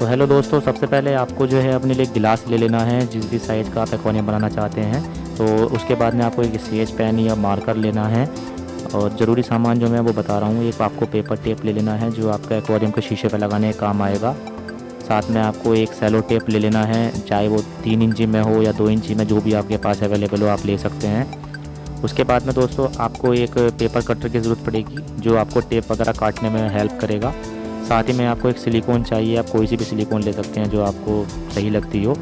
तो हेलो दोस्तों, सबसे पहले आपको जो है अपने लिए गिलास ले लेना है जिस भी साइज़ का आप एक्वेरियम बनाना चाहते हैं। तो उसके बाद में आपको एक स्केच पेन या मार्कर लेना है और ज़रूरी सामान जो मैं वो बता रहा हूँ। एक आपको पेपर टेप ले लेना है जो आपका एक्वेरियम के शीशे पर लगाने का काम आएगा। साथ में आपको एक सेलो टेप ले लेना है, चाहे वो 3 इंची में हो या 2 इंची में, जो भी आपके पास अवेलेबल हो आप ले सकते हैं। उसके बाद में दोस्तों आपको एक पेपर कटर की ज़रूरत पड़ेगी जो आपको टेप वगैरह काटने में हेल्प करेगा। साथ ही में आपको एक सिलिकॉन चाहिए, आप कोई सी भी सिलिकॉन ले सकते हैं जो आपको सही लगती हो,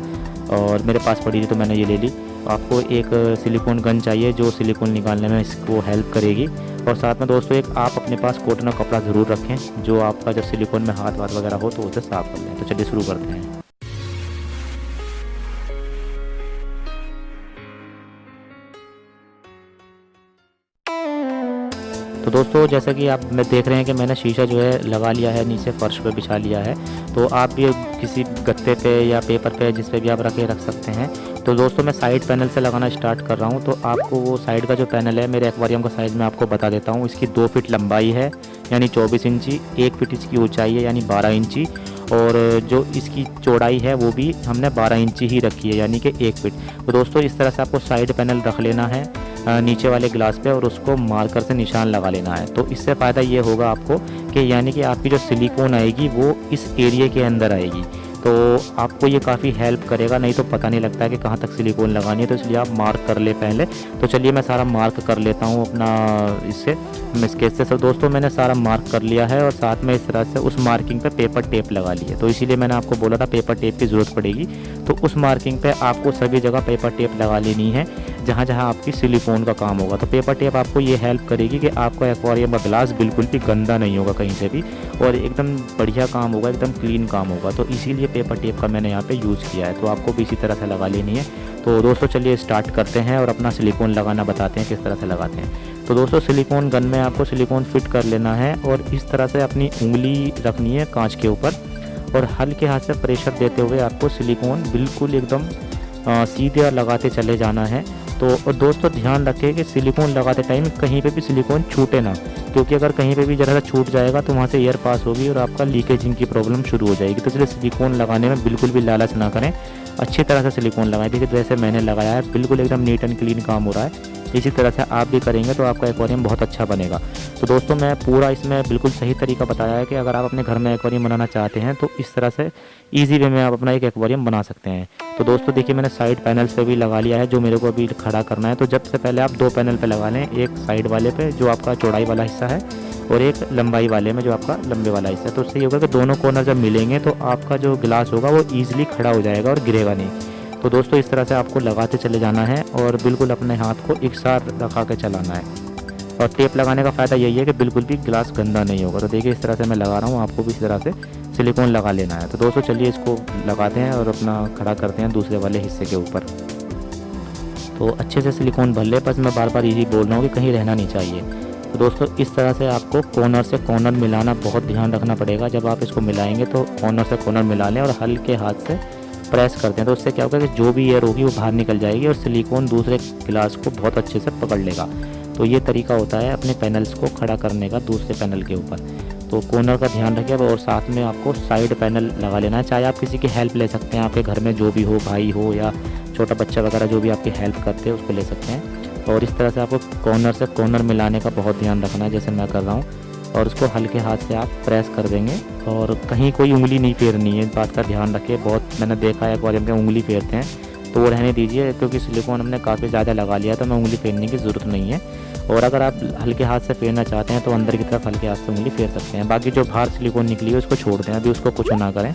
और मेरे पास पड़ी थी तो मैंने ये ले ली। आपको एक सिलिकॉन गन चाहिए जो सिलिकॉन निकालने में इसको हेल्प करेगी। और साथ में दोस्तों एक आप अपने पास कॉटन का कपड़ा ज़रूर रखें जो आपका जब सिलिकॉन में हाथ वगैरह हो तो उसे साफ़ कर लें। तो चलिए शुरू करते हैं। तो दोस्तों जैसा कि आप देख रहे हैं कि मैंने शीशा जो है लगा लिया है, नीचे फर्श पे बिछा लिया है। तो आप भी किसी गत्ते पे या पेपर पे जिस पे भी आप रख सकते हैं। तो दोस्तों मैं साइड पैनल से लगाना स्टार्ट कर रहा हूँ। तो आपको वो साइड का जो पैनल है, मेरे एक्वेरियम का साइज़ मैं आपको बता देता हूँ। इसकी 2 फीट लंबाई है यानी 24 इंची, 1 फीट इसकी ऊंचाई है यानी 12 इंची, और जो इसकी चौड़ाई है वो भी हमने 12 इंची ही रखी है यानी कि 1 फीट। तो दोस्तों इस तरह से आपको साइड पैनल रख लेना है नीचे वाले ग्लास पे और उसको मार्कर से निशान लगा लेना है। तो इससे फ़ायदा ये होगा आपको कि यानी कि आपकी जो सिलिकॉन आएगी वो इस एरिया के अंदर आएगी। तो आपको ये काफ़ी हेल्प करेगा, नहीं तो पता नहीं लगता है कि कहाँ तक सिलिकॉन लगानी है। तो इसलिए आप मार्क कर ले पहले। तो चलिए मैं सारा मार्क कर लेता हूँ अपना इससे स्केच से। सब दोस्तों मैंने सारा मार्क कर लिया है और साथ में इस तरह से उस मार्किंग पे पेपर टेप लगा ली है। तो इसीलिए मैंने आपको बोला था पेपर टेप की ज़रूरत पड़ेगी। तो उस मार्किंग पे आपको सभी जगह पेपर टेप लगा लेनी है जहाँ जहाँ आपकी सिलिकॉन का काम होगा। तो पेपर टेप आपको ये हेल्प करेगी कि आपका एक्वेरियम का ग्लास बिल्कुल भी गंदा नहीं होगा कहीं से भी, और एकदम बढ़िया काम होगा, एकदम क्लीन काम होगा। तो इसीलिए पेपर टेप का मैंने यहाँ पे यूज़ किया है। तो आपको भी इसी तरह से लगा लेनी है। तो दोस्तों चलिए स्टार्ट करते हैं और अपना सिलिकॉन लगाना बताते हैं किस तरह से लगाते हैं। तो दोस्तों सिलिकॉन गन में आपको सिलिकॉन फिट कर लेना है और इस तरह से अपनी उंगली रखनी है कांच के ऊपर और हल्के हाथ से प्रेशर देते हुए आपको सिलिकॉन बिल्कुल एकदम सीधे लगाते चले जाना है। तो और दोस्तों ध्यान रखें कि सिलिकॉन लगाते टाइम कहीं पे भी सिलिकॉन छूटे ना, क्योंकि अगर कहीं पे भी ज़रा सा छूट जाएगा तो वहाँ से एयर पास होगी और आपका लीकेजिंग की प्रॉब्लम शुरू हो जाएगी। तो इसलिए सिलिकॉन लगाने में बिल्कुल भी लालच ना करें, अच्छी तरह से सिलिकॉन लगाएं। देखिए जैसे मैंने लगाया है बिल्कुल एकदम नीट एंड क्लीन काम हो रहा है। इसी तरह से आप भी करेंगे तो आपका एक्वेरियम बहुत अच्छा बनेगा। तो दोस्तों मैं पूरा इसमें बिल्कुल सही तरीका बताया है कि अगर आप अपने घर में एक्वेरियम बनाना चाहते हैं तो इस तरह से ईजी वे में आप अपना एक एक्वेरियम बना सकते हैं। तो दोस्तों देखिए मैंने साइड पैनल्स पे भी लगा लिया है जो मेरे को अभी खड़ा करना है। तो जब से पहले आप 2 पैनल पे लगा लें, एक साइड वाले पे जो आपका चौड़ाई वाला हिस्सा है और एक लंबाई वाले में जो आपका लंबे वाला हिस्सा है। तो उससे ये होगा कि दोनों कॉर्नर जब मिलेंगे तो आपका जो गिलास होगा वो ईजिली खड़ा हो जाएगा और गिरेगा नहीं। तो दोस्तों इस तरह से आपको लगाते चले जाना है और बिल्कुल अपने हाथ को एक साथ रखा के चलाना है। और टेप लगाने का फ़ायदा यही है कि बिल्कुल भी ग्लास गंदा नहीं होगा। तो देखिए इस तरह से मैं लगा रहा हूँ, आपको भी इस तरह से सिलिकॉन लगा लेना है। तो दोस्तों चलिए इसको लगाते हैं और अपना खड़ा करते हैं दूसरे वाले हिस्से के ऊपर। तो अच्छे से सिलिकॉन भर ले, बस मैं बार बार यही बोल रहा हूँ कि कहीं रहना नहीं चाहिए। तो दोस्तों इस तरह से आपको कॉर्नर से कॉर्नर मिलाना बहुत ध्यान रखना पड़ेगा। जब आप इसको मिलाएंगे तो कॉर्नर से कॉर्नर मिला लें और हल्के हाथ से प्रेस करते हैं। तो उससे क्या होगा कि जो भी एयर होगी वो बाहर निकल जाएगी और सिलिकॉन दूसरे गिलास को बहुत अच्छे से पकड़ लेगा। तो ये तरीका होता है अपने पैनल्स को खड़ा करने का दूसरे पैनल के ऊपर। तो कॉर्नर का ध्यान रखिए और साथ में आपको साइड पैनल लगा लेना है। चाहे आप किसी की हेल्प ले सकते हैं, आपके घर में जो भी हो, भाई हो या छोटा बच्चा वगैरह जो भी आपकी हेल्प करते हैं उसको ले सकते हैं। और इस तरह से आपको कॉर्नर से कॉर्नर मिलाने का बहुत ध्यान रखना है जैसे मैं कर रहा हूँ, और उसको हल्के हाथ से आप प्रेस कर देंगे और कहीं कोई उंगली नहीं फेरनी है। इस बात का ध्यान रखिए, बहुत मैंने देखा है एक्वेरियम में उंगली फेरते हैं, तो वो रहने दीजिए क्योंकि सिलिकॉन हमने काफ़ी ज़्यादा लगा लिया तो मैं उंगली फेरने की ज़रूरत नहीं है। और अगर आप हल्के हाथ से फेरना चाहते हैं तो अंदर की तरफ हल्के हाथ से उंगली फेर सकते हैं। बाकी जो बाहर सिलिकॉन निकली है उसको छोड़ दें, अभी उसको कुछ ना करें।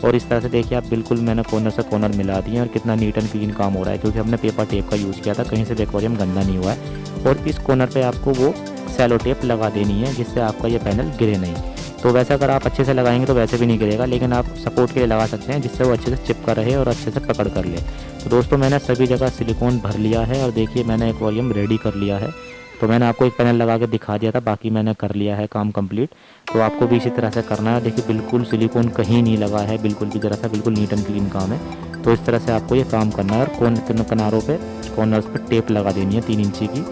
और इस तरह से देखिए आप बिल्कुल मैंने कॉर्नर से कॉर्नर मिला दिए और कितना नीट एंड क्लीन काम हो रहा है क्योंकि हमने पेपर टेप का यूज़ किया था, कहीं से एक्वेरियम गंदा नहीं हुआ है। और इस कॉर्नर पे आपको वो सेलो टेप लगा देनी है जिससे आपका ये पैनल गिरे नहीं। तो वैसे अगर आप अच्छे से लगाएंगे तो वैसे भी नहीं गिरेगा, लेकिन आप सपोर्ट के लिए लगा सकते हैं जिससे वो अच्छे से चिपका रहे और अच्छे से पकड़ कर ले। तो दोस्तों मैंने सभी जगह सिलिकॉन भर लिया है और देखिए मैंने एक्वेरियम रेडी कर लिया है। तो मैंने आपको एक पैनल लगा के दिखा दिया था, बाकी मैंने कर लिया है काम कंप्लीट। तो आपको भी इसी तरह से करना है। देखिए बिल्कुल सिलिकॉन कहीं नहीं लगा है, बिल्कुल भी ज़रा सा, बिल्कुल नीट एंड क्लीन काम है। तो इस तरह से आपको ये काम करना है और किनारों पे कॉर्नर्स पे टेप लगा देनी है 3 इंची की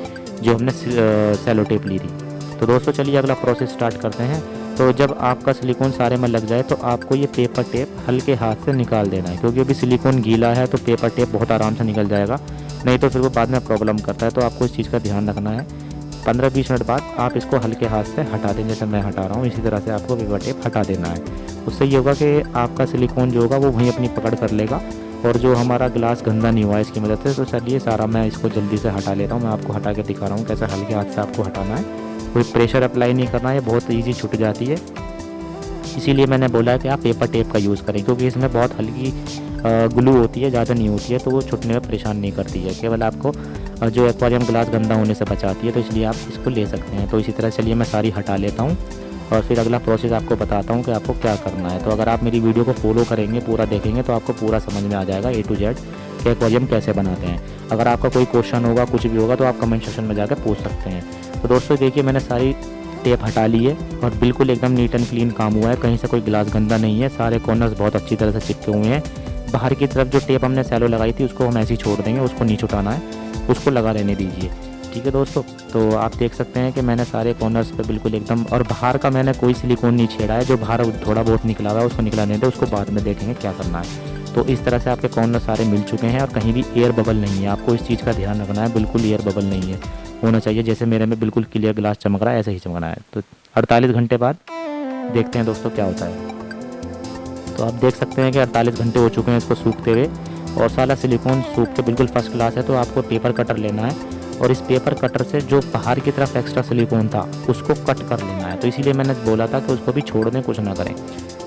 जो हमने सेलो टेप ली थी। तो दोस्तों चलिए अगला प्रोसेस स्टार्ट करते हैं। तो जब आपका सिलिकॉन सारे में लग जाए तो आपको ये पेपर टेप हल्के हाथ से निकाल देना है, क्योंकि अभी सिलिकॉन गीला है तो पेपर टेप बहुत आराम से निकल जाएगा, नहीं तो फिर वो बाद में प्रॉब्लम करता है। तो आपको इस चीज़ का ध्यान रखना है। 15-20 मिनट बाद आप इसको हल्के हाथ से हटा दें, जैसे मैं हटा रहा हूँ इसी तरह से आपको पेपर टेप हटा देना है। उससे ये होगा कि आपका सिलिकॉन जो होगा वो वहीं अपनी पकड़ कर लेगा और जो हमारा ग्लास गंदा नहीं हुआ है इसकी मदद से। तो चलिए सारा मैं इसको जल्दी से हटा लेता हूँ। मैं आपको हटा के दिखा रहा हूँ कैसे हल्के हाथ से आपको हटाना है, कोई प्रेशर अप्लाई नहीं करना है, बहुत ईजी छूट जाती है। इसीलिए मैंने बोला है कि आप पेपर टेप का यूज़ करें, क्योंकि इसमें बहुत हल्की ग्लू होती है, ज़्यादा नहीं होती है, तो वो छूटने में परेशान नहीं करती है, केवल आपको जो एक्वेरियम ग्लास गंदा होने से बचाती है। तो इसलिए आप इसको ले सकते हैं। तो इसी तरह चलिए मैं सारी हटा लेता हूँ और फिर अगला प्रोसेस आपको बताता हूँ कि आपको क्या करना है। तो अगर आप मेरी वीडियो को फॉलो करेंगे, पूरा देखेंगे, तो आपको पूरा समझ में आ जाएगा A to Z कि एक्वेरियम कैसे बनाते हैं। अगर आपका कोई क्वेश्चन होगा, कुछ भी होगा, तो आप कमेंट सेक्शन में जाकर पूछ सकते हैं। तो दोस्तों देखिए मैंने सारी टेप हटा ली है और बिल्कुल एकदम नीट एंड क्लीन काम हुआ है, कहीं से कोई ग्लास गंदा नहीं है, सारे कॉर्नर्स बहुत अच्छी तरह से चिपके हुए हैं। बाहर की तरफ जो टेप हमने सैलो लगाई थी उसको हम ऐसे ही छोड़ देंगे, उसको नहीं छुटाना है, उसको लगा रहने दीजिए। ठीक है दोस्तों, तो आप देख सकते हैं कि मैंने सारे कॉर्नर्स पे बिल्कुल एकदम, और बाहर का मैंने कोई सिलिकॉन नहीं छेड़ा है, जो बाहर थोड़ा बहुत निकला हुआ है उसको निकला नहीं दे, उसको बाद में देखेंगे क्या करना है। तो इस तरह से आपके कॉर्नर सारे मिल चुके हैं और कहीं भी एयर बबल नहीं है। आपको इस चीज़ का ध्यान रखना है, बिल्कुल एयर बबल नहीं है, होना चाहिए जैसे मेरे में बिल्कुल क्लियर ग्लास चमक रहा है ऐसे ही चमकना है। तो 48 घंटे बाद देखते हैं दोस्तों क्या होता है। तो आप देख सकते हैं कि 48 घंटे हो चुके हैं इसको सूखते हुए और सारा सिलिकॉन सूख के बिल्कुल फर्स्ट क्लास है। तो आपको पेपर कटर लेना है और इस पेपर कटर से जो बाहर की तरफ एक्स्ट्रा सिलिकॉन था उसको कट कर लेना है। तो इसीलिए मैंने बोला था कि उसको भी छोड़ दें, कुछ ना करें,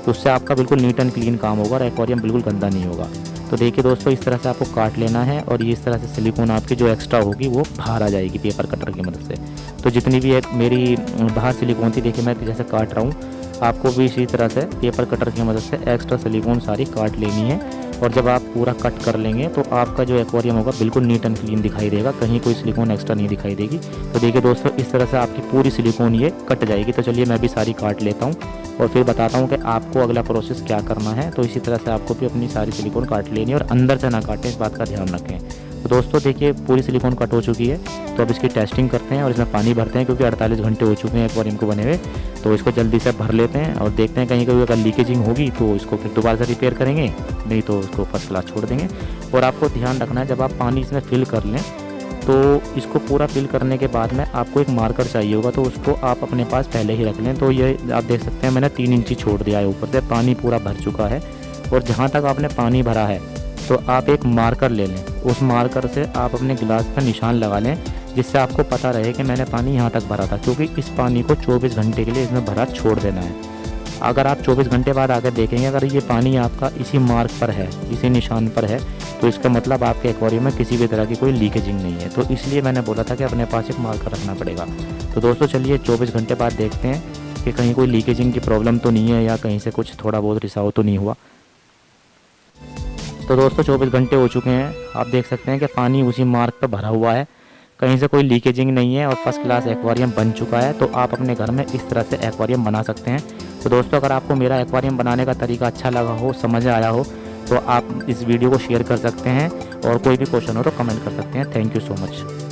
तो उससे आपका बिल्कुल नीट एंड क्लीन काम होगा और एक्वेरियम बिल्कुल गंदा नहीं होगा। तो देखिए दोस्तों इस तरह से आपको काट लेना है और ये इस तरह से सिलिकॉन आपकी जो एक्स्ट्रा होगी वो बाहर आ जाएगी पेपर कटर की मदद से। तो जितनी भी एक मेरी बाहर सिलिकॉन थी, देखिए मैं जैसे काट रहा हूँ, आपको भी इसी तरह से पेपर कटर की मदद से एक्स्ट्रा सिलिकॉन सारी काट लेनी है। और जब आप पूरा कट कर लेंगे तो आपका जो एक्वेरियम होगा बिल्कुल नीट एंड क्लीन दिखाई देगा, कहीं कोई सिलिकॉन एक्स्ट्रा नहीं दिखाई देगी। तो देखिए दोस्तों इस तरह से आपकी पूरी सिलिकॉन ये कट जाएगी। तो चलिए मैं भी सारी काट लेता हूँ और फिर बताता हूँ कि आपको अगला प्रोसेस क्या करना है। तो इसी तरह से आपको भी अपनी सारी सिलिकॉन काट लेनी है और अंदर से ना काटें, इस बात का ध्यान रखें। तो दोस्तों देखिए पूरी सिलिकॉन कट हो चुकी है। तो अब इसकी टेस्टिंग करते हैं और इसमें पानी भरते हैं, क्योंकि 48 घंटे हो चुके हैं एक्वेरियम को बने हुए। तो इसको जल्दी से भर लेते हैं और देखते हैं कहीं कहीं अगर लीकेजिंग होगी तो इसको फिर दोबारा से रिपेयर करेंगे, नहीं तो उसको फर्स्ट क्लास छोड़ देंगे। और आपको ध्यान रखना है जब आप पानी इसमें फिल कर लें तो इसको पूरा फिल करने के बाद में आपको एक मार्कर चाहिए होगा, तो उसको आप अपने पास पहले ही रख लें। तो ये आप देख सकते हैं मैंने 3 इंची छोड़ दिया है, ऊपर से पानी पूरा भर चुका है। और जहाँ तक आपने पानी भरा है तो आप एक मार्कर ले लें, उस मार्कर से आप अपने गिलास पर निशान लगा लें, जिससे आपको पता रहे कि मैंने पानी यहाँ तक भरा था, क्योंकि इस पानी को 24 घंटे के लिए इसमें भरा छोड़ देना है। अगर आप 24 घंटे बाद आकर देखेंगे अगर ये पानी आपका इसी मार्क पर है, इसी निशान पर है, तो इसका मतलब आपके एक्वेरियम में किसी भी तरह की कोई लीकेजिंग नहीं है। तो इसलिए मैंने बोला था कि अपने पास एक मार्कर रखना पड़ेगा। तो दोस्तों चलिए 24 घंटे बाद देखते हैं कि कहीं कोई लीकेजिंग की प्रॉब्लम तो नहीं है या कहीं से कुछ थोड़ा बहुत रिसाव तो नहीं हुआ। तो दोस्तों 24 घंटे हो चुके हैं, आप देख सकते हैं कि पानी उसी मार्क पर भरा हुआ है, कहीं से कोई लीकेजिंग नहीं है और फर्स्ट क्लास एक्वेरियम बन चुका है। तो आप अपने घर में इस तरह से एक्वेरियम बना सकते हैं। तो दोस्तों अगर आपको मेरा एक्वेरियम बनाने का तरीका अच्छा लगा हो, समझ आया हो, तो आप इस वीडियो को शेयर कर सकते हैं और कोई भी क्वेश्चन हो तो कमेंट कर सकते हैं। Thank you so much.